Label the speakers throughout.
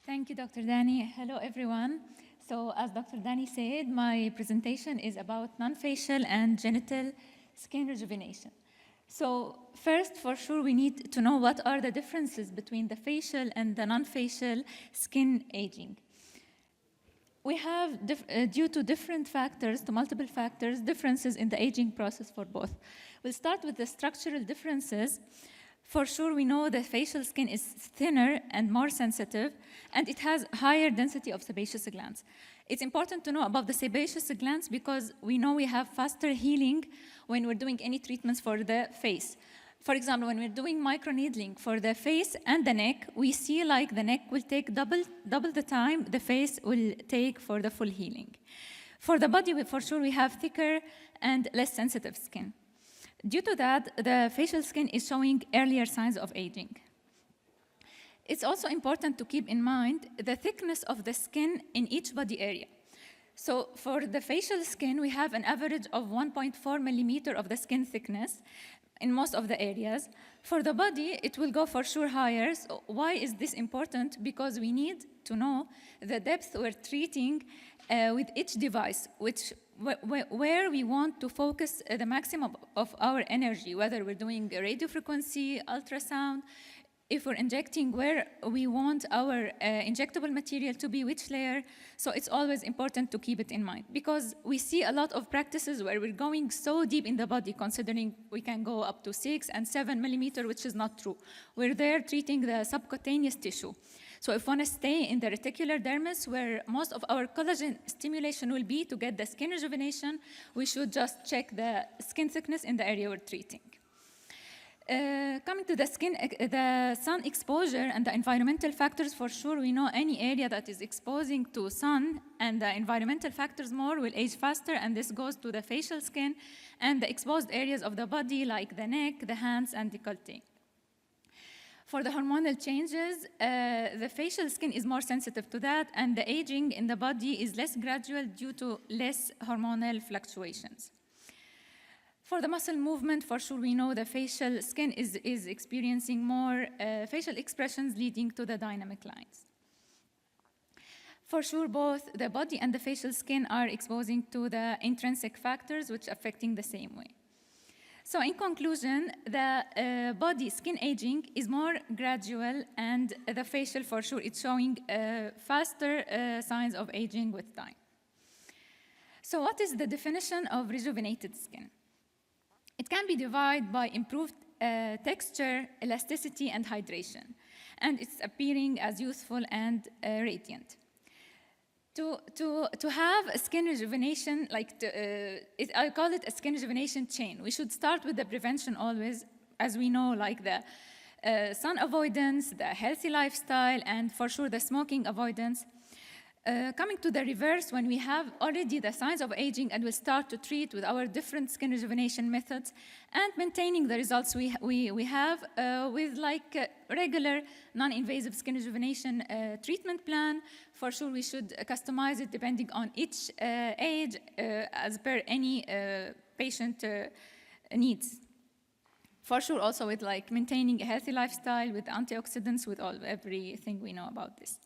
Speaker 1: Thank you, Dr. Danny. Hello, everyone. So as Dr. Danny said, my presentation is about non-facial and genital skin rejuvenation. So first, for sure, we need to know what are the differences between the facial and the non-facial skin aging. We have, due to different factors, to multiple factors, differences in the aging process for both. We'll start with the structural differences. For sure, we know the facial skin is thinner and more sensitive, and it has higher density of sebaceous glands. It's important to know about the sebaceous glands because we know we have faster healing when we're doing any treatments for the face. For example, when we're doing microneedling for the face and the neck, we see like the neck will take double the time the face will take for the full healing. For the body, for sure, we have thicker and less sensitive skin. Due to that, the facial skin is showing earlier signs of aging. It's also important to keep in mind the thickness of the skin in each body area. So for the facial skin, we have an average of 1.4 millimeter of the skin thickness in most of the areas. For the body, it will go for sure higher. So why is this important? Because we need to know the depth we're treating with each device, where we want to focus the maximum of our energy, whether we're doing radio frequency, ultrasound, if we're injecting where we want our injectable material to be, which layer. So it's always important to keep it in mind because we see a lot of practices where we're going so deep in the body, considering we can go up to 6 and 7 millimeter, which is not true. We're there treating the subcutaneous tissue. So if we want to stay in the reticular dermis, where most of our collagen stimulation will be to get the skin rejuvenation, we should just check the skin thickness in the area we're treating. Coming to the skin, the sun exposure and the environmental factors, for sure, we know any area that is exposing to sun and the environmental factors more will age faster, and this goes to the facial skin and the exposed areas of the body like the neck, the hands, and décolleté. For the hormonal changes, the facial skin is more sensitive to that, and the aging in the body is less gradual due to less hormonal fluctuations. For the muscle movement, for sure, we know the facial skin is experiencing more facial expressions leading to the dynamic lines. For sure, both the body and the facial skin are exposing to the intrinsic factors which affecting the same way. So in conclusion, the body skin aging is more gradual, and the facial, for sure, it's showing faster signs of aging with time. So what is the definition of rejuvenated skin? It can be divided by improved texture, elasticity, and hydration, and it's appearing as youthful and radiant. To have a skin rejuvenation, I call it a skin rejuvenation chain. We should start with the prevention always, as we know, like the sun avoidance, the healthy lifestyle, and for sure the smoking avoidance. Coming to the reverse, when we have already the signs of aging and we start to treat with our different skin rejuvenation methods and maintaining the results we have with regular non-invasive skin rejuvenation treatment plan. For sure, we should customize it depending on each age as per any patient needs. For sure, also with maintaining a healthy lifestyle with antioxidants, with everything we know about this.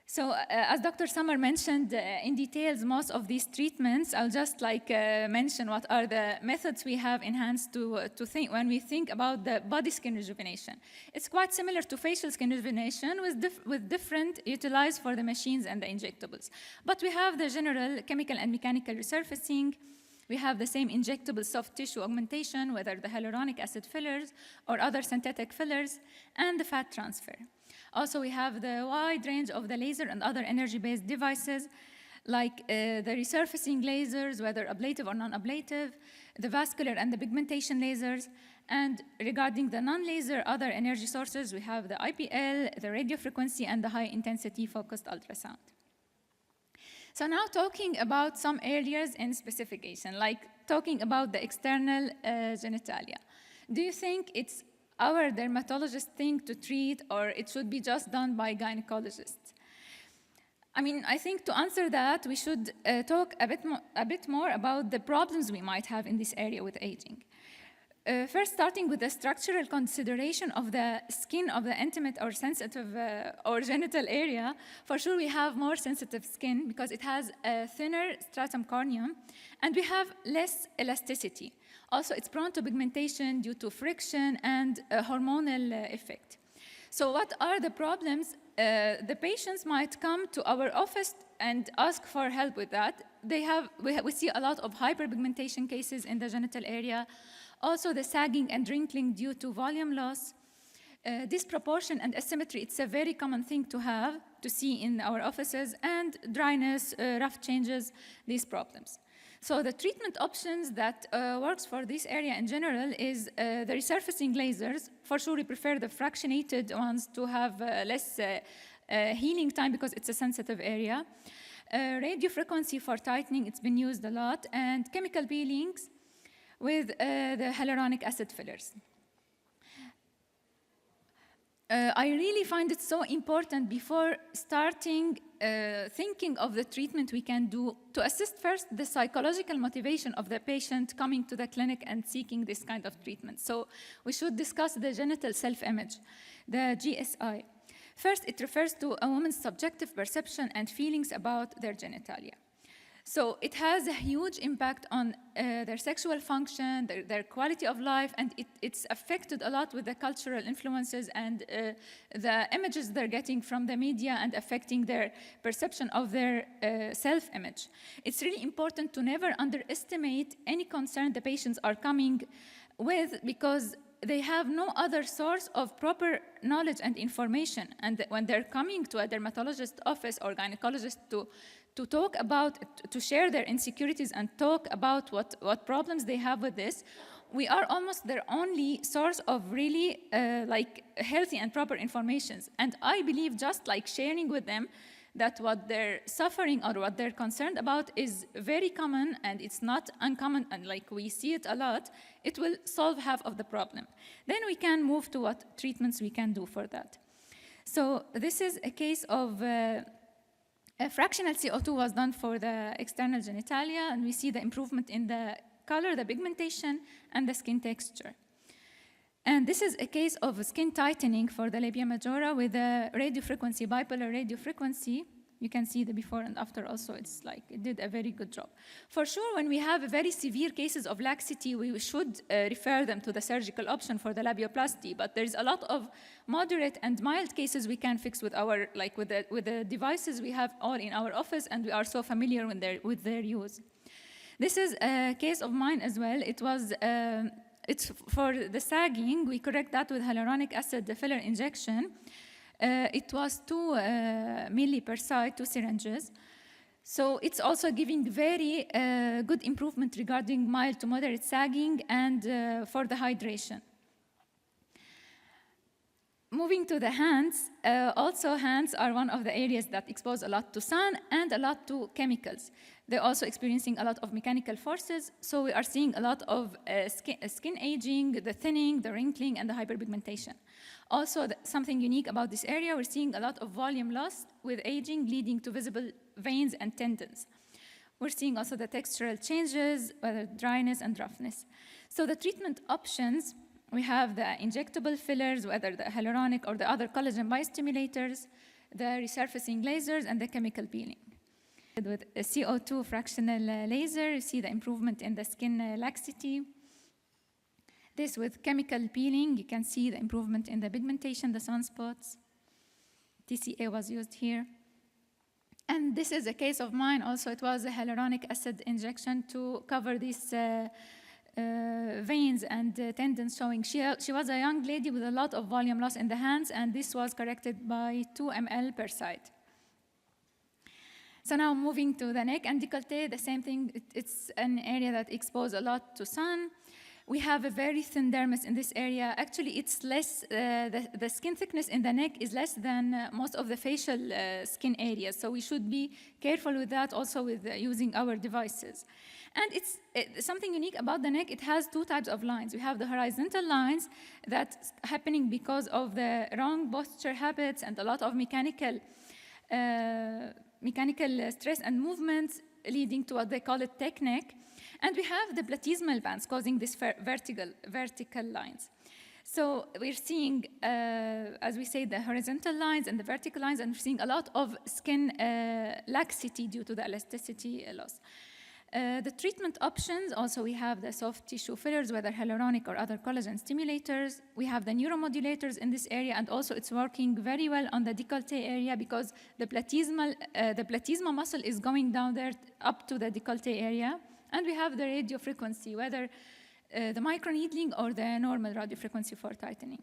Speaker 1: So as Dr. Summer mentioned in details most of these treatments, I'll just mention what are the methods we have enhanced to think when we think about the body skin rejuvenation. It's quite similar to facial skin rejuvenation with different utilized for the machines and the injectables. But we have the general chemical and mechanical resurfacing. We have the same injectable soft tissue augmentation, whether the hyaluronic acid fillers or other synthetic fillers, and the fat transfer. Also, we have the wide range of the laser and other energy-based devices, like the resurfacing lasers, whether ablative or non-ablative, the vascular and the pigmentation lasers. And regarding the non-laser other energy sources, we have the IPL, the radio frequency, and the high-intensity focused ultrasound. So now talking about some areas in specification, like talking about the external genitalia. Do you think it's our dermatologist thing to treat, or it should be just done by gynecologists? I mean, I think to answer that, we should talk a bit more about the problems we might have in this area with aging. First, starting with the structural consideration of the skin of the intimate or sensitive or genital area, for sure we have more sensitive skin because it has a thinner stratum corneum, and we have less elasticity. Also, it's prone to pigmentation due to friction and a hormonal effect. So what are the problems? The patients might come to our office and ask for help with that. We see a lot of hyperpigmentation cases in the genital area. Also, the sagging and wrinkling due to volume loss. Disproportion and asymmetry, it's a very common thing to see in our offices, and dryness, rough changes, these problems. So the treatment options that works for this area in general is the resurfacing lasers. For sure, we prefer the fractionated ones to have less healing time because it's a sensitive area. Radiofrequency for tightening, it's been used a lot, and chemical peelings with the hyaluronic acid fillers. I really find it so important before starting thinking of the treatment we can do to assist first the psychological motivation of the patient coming to the clinic and seeking this kind of treatment. So we should discuss the genital self-image, the GSI. First, it refers to a woman's subjective perception and feelings about their genitalia. So it has a huge impact on their sexual function, their quality of life, and it's affected a lot with the cultural influences and the images they're getting from the media and affecting their perception of their self-image. It's really important to never underestimate any concern the patients are coming with, because they have no other source of proper knowledge and information. And when they're coming to a dermatologist office or gynecologist to talk about, to share their insecurities and talk about what problems they have with this, we are almost their only source of really like healthy and proper information. And I believe just like sharing with them that what they're suffering or what they're concerned about is very common and it's not uncommon, and like we see it a lot, it will solve half of the problem. Then we can move to what treatments we can do for that. So this is a case of a fractional CO2 was done for the external genitalia, and we see the improvement in the color, the pigmentation, and the skin texture. And this is a case of skin tightening for the labia majora with a radiofrequency, bipolar radiofrequency. You can see the before and after also. It's like it did a very good job. For sure, when we have very severe cases of laxity, we should refer them to the surgical option for the labioplasty. But there's a lot of moderate and mild cases we can fix with our, like with the devices we have all in our office, and we are so familiar with their use. This is a case of mine as well. It was. It's for the sagging. We correct that with hyaluronic acid, the filler injection. It was 2 milli per side, 2 syringes. So it's also giving very good improvement regarding mild to moderate sagging and for the hydration. Moving to the hands, also hands are one of the areas that expose a lot to sun and a lot to chemicals. They're also experiencing a lot of mechanical forces, so we are seeing a lot of skin aging, the thinning, the wrinkling, and the hyperpigmentation. Also, something unique about this area, we're seeing a lot of volume loss with aging, leading to visible veins and tendons. We're seeing also the textural changes, whether dryness and roughness. So the treatment options, we have the injectable fillers, whether the hyaluronic or the other collagen biostimulators, the resurfacing lasers, and the chemical peeling. With a CO2 fractional laser, you see the improvement in the skin laxity. This with chemical peeling, you can see the improvement in the pigmentation, the sunspots. TCA was used here. And this is a case of mine also. It was a hyaluronic acid injection to cover these veins and tendons showing. She was a young lady with a lot of volume loss in the hands, and this was corrected by 2 ml per side. So now moving to the neck and décolleté, the same thing. It's an area that exposes a lot to sun. We have a very thin dermis in this area. Actually, it's less, the skin thickness in the neck is less than most of the facial skin areas. So we should be careful with that also with using our devices. And it's something unique about the neck. It has 2 types of lines. We have the horizontal lines that's happening because of the wrong posture habits and a lot of mechanical stress and movements leading to what they call it tech neck. And we have the platysmal bands causing these vertical lines. So we're seeing, as we say, the horizontal lines and the vertical lines, and we're seeing a lot of skin laxity due to the elasticity loss. The treatment options, also we have the soft tissue fillers, whether hyaluronic or other collagen stimulators. We have the neuromodulators in this area, and also it's working very well on the décolleté area because the platysmal muscle is going down there up to the décolleté area. And we have the radiofrequency, whether the microneedling or the normal radiofrequency for tightening.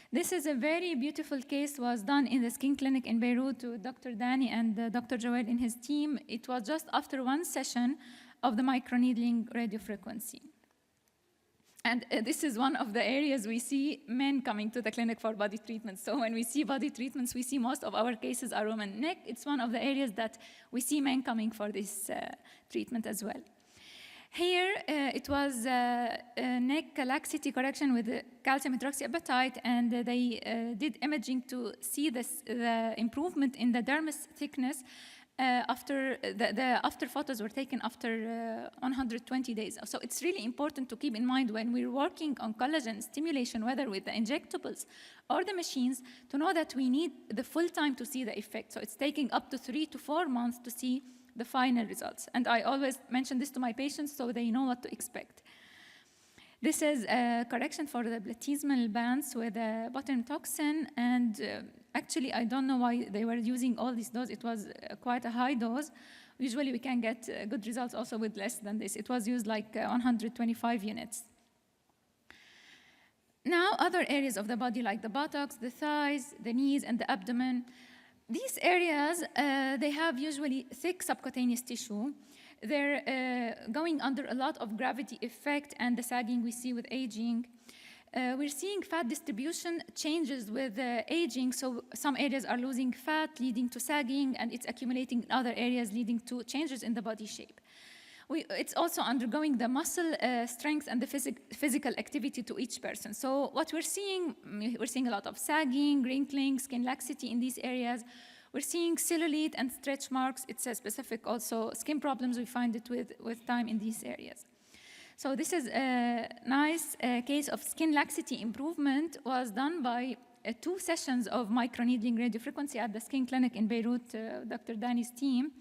Speaker 1: This is a very beautiful case, was done in the skin clinic in Beirut to Dr. Dani and Dr. Jawed and his team. It was just after one session of the microneedling radiofrequency. And this is one of the areas we see men coming to the clinic for body treatments. So when we see body treatments, we see most of our cases are women. Neck, it's one of the areas that we see men coming for this treatment as well. Here, it was neck laxity correction with calcium hydroxyapatite, and they did imaging to see the improvement in the dermis thickness after the after photos were taken after 120 days. So it's really important to keep in mind when we're working on collagen stimulation, whether with the injectables or the machines, to know that we need the full time to see the effect. So it's taking up to 3 to 4 months to see the final results. And I always mention this to my patients so they know what to expect. This is a correction for the platysmal bands with a botulinum toxin, and actually I don't know why they were using all these doses. It was quite a high dose. Usually we can get good results also with less than this. It was used like 125 units. Now other areas of the body like the buttocks, the thighs, the knees, and the abdomen. These areas, they have usually thick subcutaneous tissue. They're going under a lot of gravity effect and the sagging we see with aging. We're seeing fat distribution changes with aging, so some areas are losing fat, leading to sagging, and it's accumulating in other areas, leading to changes in the body shape. It's also undergoing the muscle strength and the physical activity to each person. So what we're seeing a lot of sagging, wrinkling, skin laxity in these areas. We're seeing cellulite and stretch marks. It's a specific also skin problems. We find it with time in these areas. So this is a nice case of skin laxity improvement, was done by 2 sessions of microneedling radiofrequency at the skin clinic in Beirut, Dr. Dani's team.